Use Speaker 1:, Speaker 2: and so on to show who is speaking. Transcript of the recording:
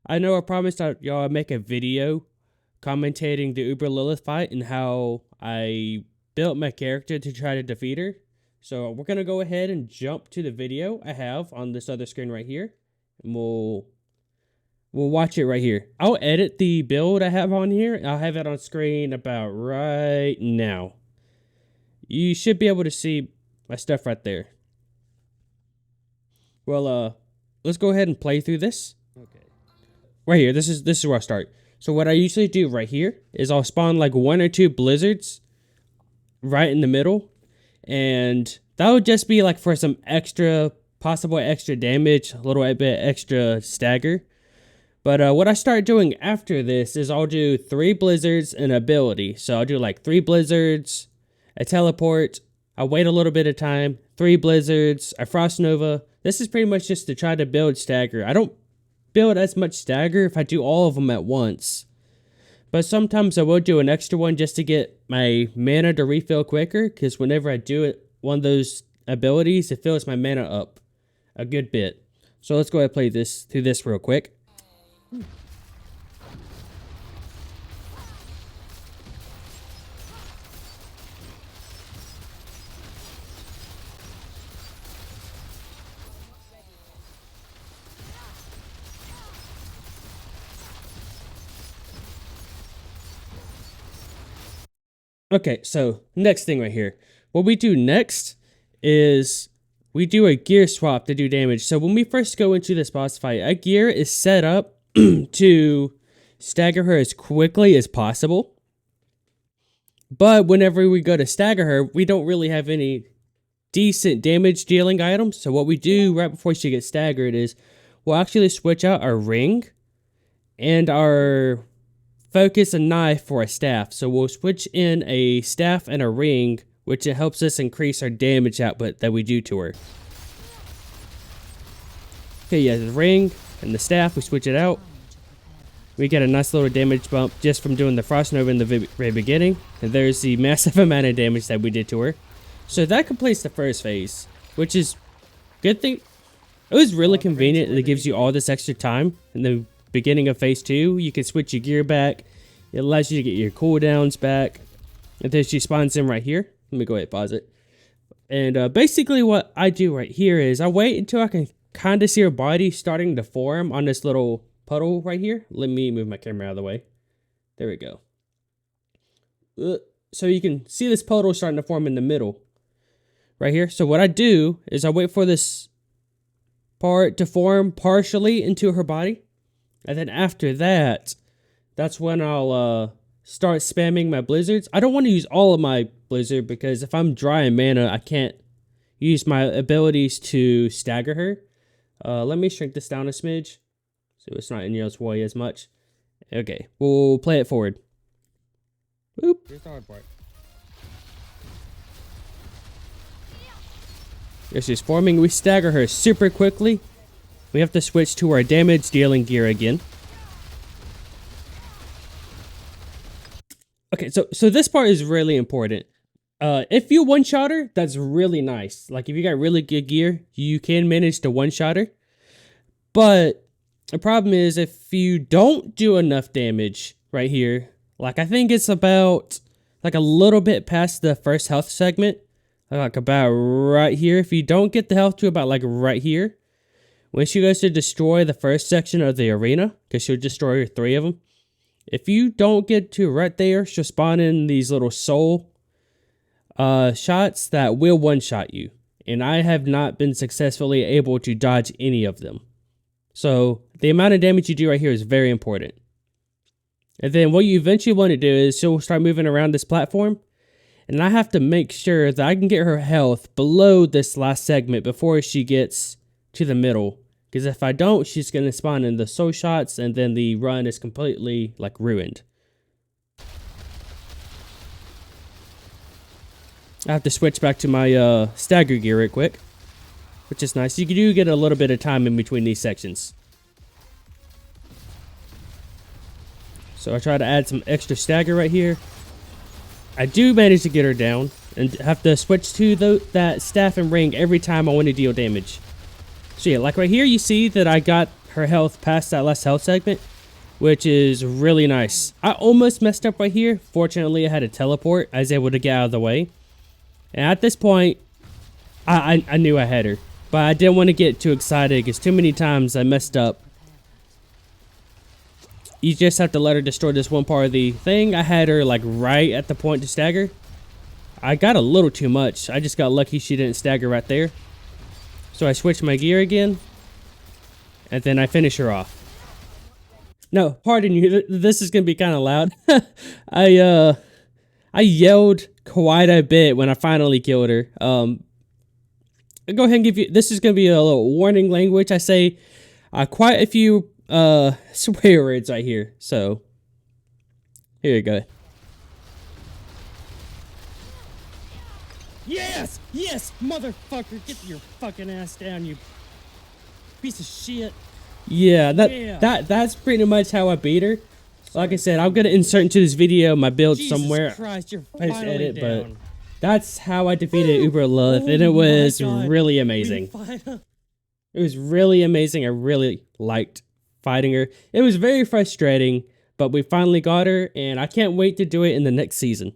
Speaker 1: I know I promised y'all I'd make a video commentating the Uber Lilith fight and how I built my character to try to defeat her. So we're going to go ahead and jump to the video I have on this other screen right here. And we'll watch it right here. I'll edit the build I have on here. I'll have it on screen about right now. You should be able to see my stuff right there. Well, let's go ahead and play through this. Okay. Right here, this is where I start. So what I usually do right here is I'll spawn like 1 or 2 blizzards right in the middle. And that would just be like for some possible extra damage, a little bit extra stagger. But what I start doing after this is I'll do 3 blizzards and ability. So I'll do like 3 blizzards, a teleport, I'll wait a little bit of time, 3 blizzards, a frost nova. This is pretty much just to try to build stagger. I don't build as much stagger if I do all of them at once. But sometimes I will do an extra one just to get my mana to refill quicker, because whenever I do it, one of those abilities, it fills my mana up a good bit. So let's go ahead and play through this real quick. Okay, so next thing right here. What we do next is we do a gear swap to do damage. So when we first go into this boss fight, a gear is set up to stagger her as quickly as possible. But whenever we go to stagger her, we don't really have any decent damage dealing items. So what we do right before she gets staggered is we'll actually switch out our ring and our focus and knife for a staff. So we'll switch in a staff and a ring, which it helps us increase our damage output that we do to her. Okay, yeah, the ring and the staff, we switch it out. We get a nice little damage bump just from doing the frost nova in the very beginning. And there's the massive amount of damage that we did to her. So that completes the first phase, which is good thing. It was really convenient that it gives you all this extra time in the beginning of phase 2. You can switch your gear back. It allows you to get your cooldowns back. And then she spawns in right here. Let me go ahead and pause it. And basically what I do right here is I wait until I can kind of see her body starting to form on this little puddle right here. Let me move my camera out of the way. There we go. So you can see this puddle starting to form in the middle right here. So what I do is I wait for this part to form partially into her body. And then after that, that's when I'll start spamming my blizzards. I don't want to use all of my blizzard because if I'm dry in mana, I can't use my abilities to stagger her. Let me shrink this down a smidge so it's not in your way as much. Okay, we'll play it forward. Boop. Here's the hard part. There she's forming. We stagger her super quickly. We have to switch to our damage dealing gear again. Okay, so this part is really important. If you one-shot her, that's really nice. Like if you got really good gear, you can manage to one-shot her. But the problem is if you don't do enough damage right here, like I think it's about like a little bit past the first health segment, like about right here. If you don't get the health to about like right here, when she goes to destroy the first section of the arena, because she'll destroy 3 of them. If you don't get to right there, she'll spawn in these little soul shots that will one-shot you. And I have not been successfully able to dodge any of them. So the amount of damage you do right here is very important. And then what you eventually want to do is she'll start moving around this platform. And I have to make sure that I can get her health below this last segment before she gets to the middle. Because if I don't, she's going to spawn in the soul shots and then the run is completely like ruined. I have to switch back to my stagger gear real quick, which is nice. You do get a little bit of time in between these sections. So I try to add some extra stagger right here. I do manage to get her down and have to switch to that staff and ring every time I want to deal damage. So yeah, like right here, you see that I got her health past that last health segment, which is really nice. I almost messed up right here. Fortunately, I had a teleport. I was able to get out of the way. And at this point, I knew I had her. But I didn't want to get too excited because too many times I messed up. You just have to let her destroy this one part of the thing. I had her like right at the point to stagger. I got a little too much. I just got lucky she didn't stagger right there. So I switched my gear again. And then I finish her off. No, pardon you. This is going to be kind of loud. I yelled quite a bit when I finally killed her. I'll go ahead and give you... This is going to be a little warning language. I say quite a few swear words right here. So, here you go. Yes! Yes! Motherfucker! Get your fucking ass down, you piece of shit. Yeah, that's pretty much how I beat her. Like I said, I'm gonna insert into this video my build somewhere. Jesus Christ, you're finally edit, down. But that's how I defeated Uber Lilith, and it was really amazing. It was really amazing. I really liked fighting her. It was very frustrating, but we finally got her, and I can't wait to do it in the next season.